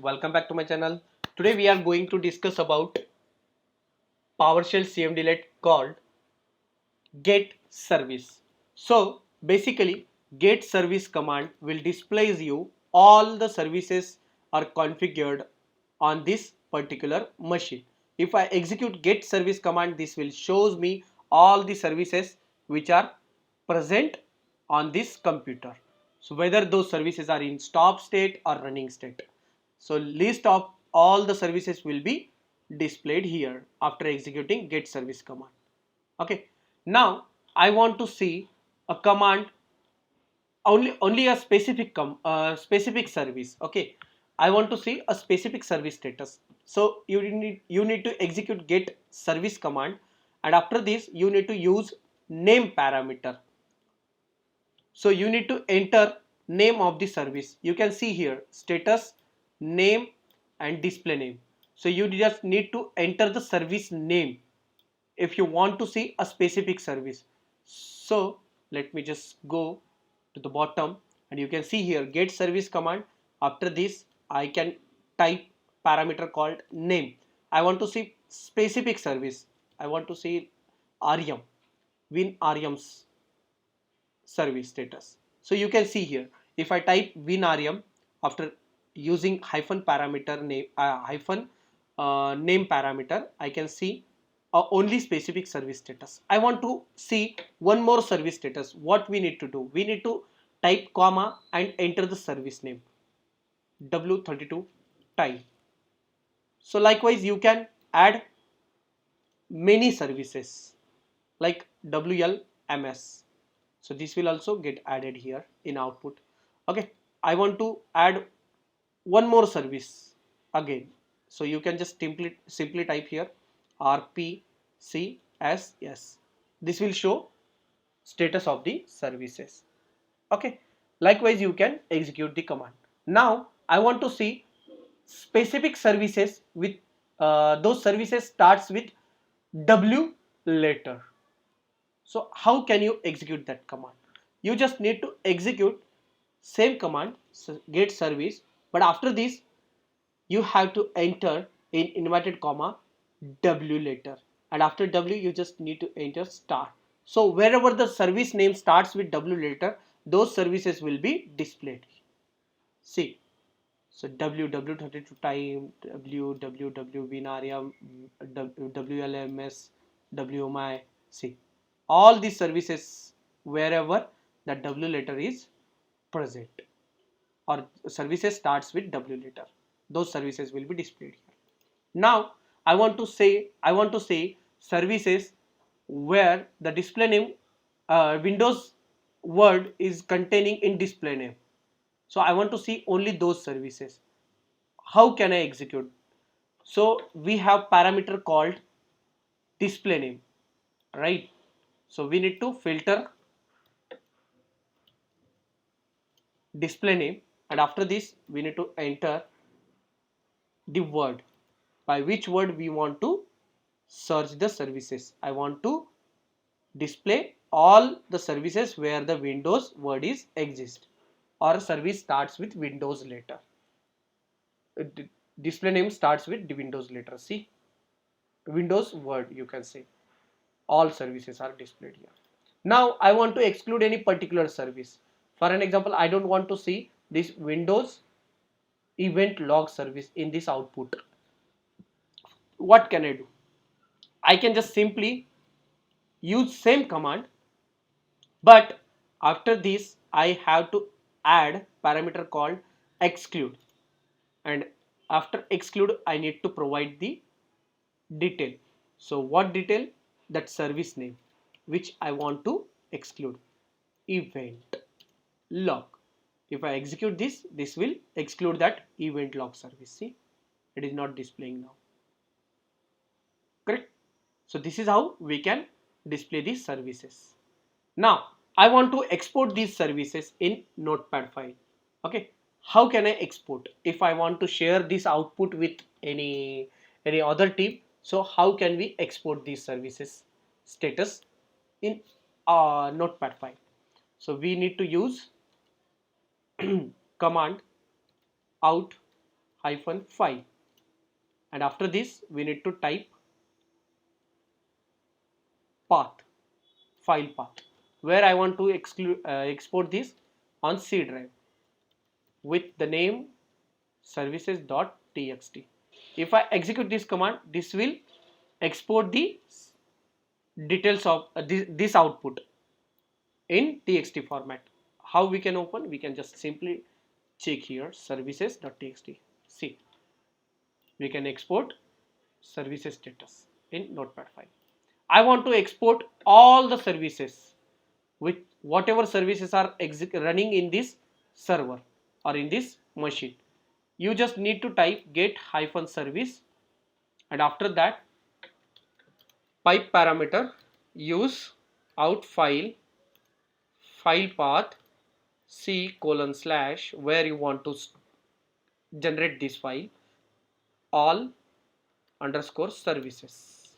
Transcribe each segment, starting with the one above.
Welcome back to my channel. Today we are going to discuss about PowerShell CMDlet called get service. So basically get service command will displays you all the services are configured on this particular machine. If I execute get service command, this will shows me all the services which are present on this computer. So whether those services are in stop state or running state. So list of all the services will be displayed here after executing get service command. Okay, now I want to see a command only a specific service. Okay, I want to see a specific service status. So you need to execute get service command, and after this you need to use name parameter. So you need to enter name of the service. You can see here status, name and display name. So you just need to enter the service name if you want to see a specific service. So let me just go to the bottom and you can see here get service command. After this I can type parameter called name. I want to see specific service. I want to see REM, win REM's service status. So you can see here if I type WinRM after using hyphen parameter name name parameter, I can see only specific service status. I want to see one more service status. What we need to do? We need to type comma and enter the service name W32 time. So likewise you can add many services like WLMS. So this will also get added here in output. Okay, I want to add one more service again. So you can just simply type here RPCSS. This will show status of the services. Okay, likewise you can execute the command. Now I want to see specific services with those services starts with W letter. So how can you execute that command? You just need to execute same command get service, but after this you have to enter in inverted comma W letter, and after W you just need to enter star. So wherever the service name starts with W letter, those services will be displayed. See, so WW32 time, WWW Winarium, WLMS, WMI. See, all these services wherever the W letter is present or services starts with W letter, those services will be displayed here. Now I want to say services where the display name Windows word is containing in display name. So I want to see only those services. How can I execute? So we have parameter called display name, right? So we need to filter display name, and after this we need to enter the word by which word we want to search the services. I want to display all the services where the Windows word is exist or service starts with Windows letter. Display name starts with the Windows letter. See, Windows word, you can say all services are displayed here. Now I want to exclude any particular service. For an example, I don't want to see this Windows event log service in this output. What can I do? I can just simply use same command, but after this I have to add parameter called exclude, and after exclude I need to provide the detail. So what detail? That service name which I want to exclude, event log. If I execute this, this will exclude that event log service. See, it is not displaying now. Correct? So this is how we can display these services. Now I want to export these services in notepad file. Okay, how can I export? If I want to share this output with any other team, so how can we export these services status in notepad file? So we need to use command out hyphen file, and after this we need to type path, file path, where I want to export this on C drive with the name services.txt. If I execute this command, this will export the details of this output in txt format. How we can open? We can just simply check here services.txt. See, we can export services status in notepad file. I want to export all the services with whatever services are running in this server or in this machine. You just need to type get hyphen service, and after that pipe parameter use out file path c colon slash, where you want to generate this file, all underscore services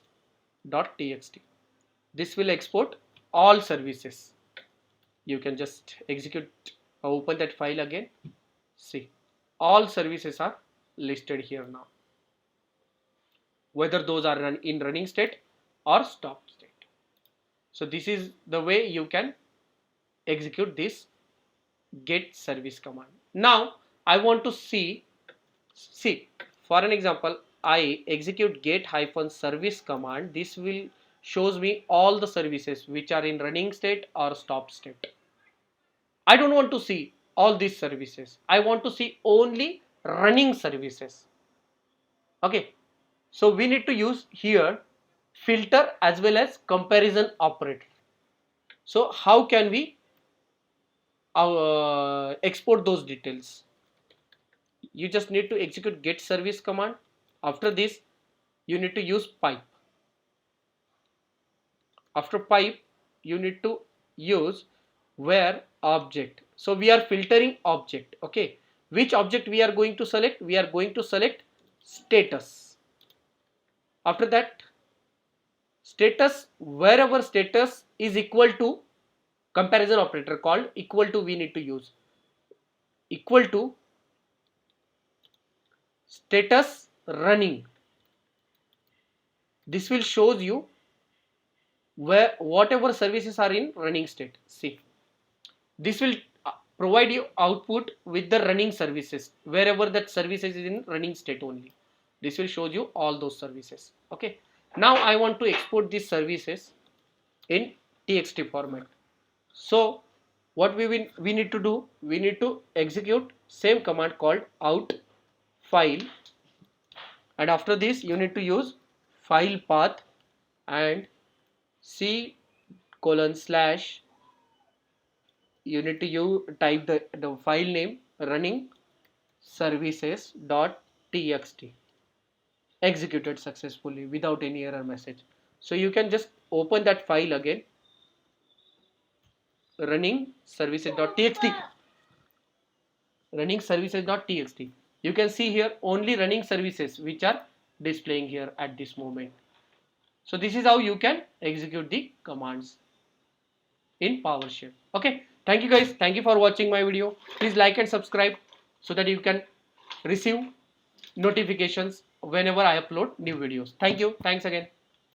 dot txt. This will export all services. You can just execute, open that file again. See, all services are listed here now, whether those are in running state or stop state. So this is the way you can execute this get service command. Now I want to see, for an example, I execute get hyphen service command. This will shows me all the services which are in running state or stop state. I don't want to see all these services. I want to see only running services. Okay, so we need to use here filter as well as comparison operator. So how can we export those details? You just need to execute get service command. After this you need to use pipe. After pipe you need to use where object. So we are filtering object. Okay, which object we are going to select? We are going to select status. After that status, wherever status is equal to, comparison operator called equal to, we need to use equal to status running. This will shows you where whatever services are in running state. See, this will provide you output with the running services, wherever that services is in running state only. This will show you all those services. Okay, now I want to export these services in txt format. So what we need to do, we need to execute same command called out file, and after this you need to use file path and c colon slash, you need to type the file name running services dot txt, executed successfully without any error message. So you can just open that file again, running services.txt, running services.txt. You can see here only running services which are displaying here at this moment. So this is how you can execute the commands in PowerShell. Okay, thank you guys, thank you for watching my video. Please like and subscribe so that you can receive notifications whenever I upload new videos. Thank you, thanks again.